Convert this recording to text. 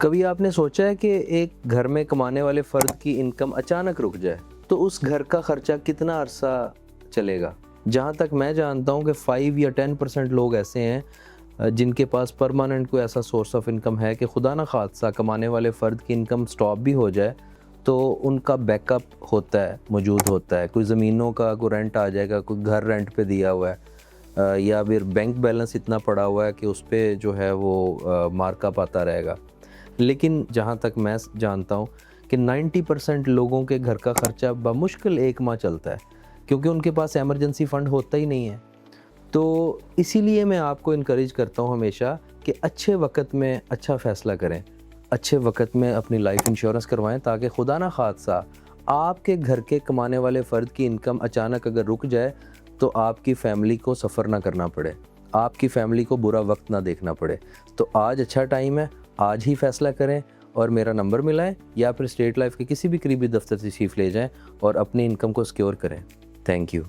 کبھی آپ نے سوچا ہے کہ ایک گھر میں کمانے والے فرد کی انکم اچانک رک جائے تو اس گھر کا خرچہ کتنا عرصہ چلے گا؟ جہاں تک میں جانتا ہوں کہ 5 یا 10% لوگ ایسے ہیں جن کے پاس پرماننٹ کوئی ایسا سورس آف انکم ہے کہ خدا نہ خواستہ کمانے والے فرد کی انکم سٹاپ بھی ہو جائے تو ان کا بیک اپ ہوتا ہے، موجود ہوتا ہے۔ کوئی زمینوں کا کوئی رینٹ آ جائے گا، کوئی گھر رینٹ پہ دیا ہوا ہے، یا پھر بینک بیلنس اتنا پڑا ہوا ہے کہ اس پہ جو ہے وہ مارک اپ آتا رہے گا۔ لیکن جہاں تک میں جانتا ہوں کہ 90% لوگوں کے گھر کا خرچہ بمشکل 1 ماہ چلتا ہے، کیونکہ ان کے پاس ایمرجنسی فنڈ ہوتا ہی نہیں ہے۔ تو اسی لیے میں آپ کو انکریج کرتا ہوں ہمیشہ کہ اچھے وقت میں اچھا فیصلہ کریں، اچھے وقت میں اپنی لائف انشورنس کروائیں، تاکہ خدا نہ خواستہ آپ کے گھر کے کمانے والے فرد کی انکم اچانک اگر رک جائے تو آپ کی فیملی کو سفر نہ کرنا پڑے، آپ کی فیملی کو برا وقت نہ دیکھنا پڑے۔ تو آج اچھا ٹائم ہے، آج ہی فیصلہ کریں اور میرا نمبر ملائیں یا پھر اسٹیٹ لائف کے کسی بھی قریبی دفتر تشریف لے جائیں اور اپنی انکم کو سیکیور کریں۔ Thank you.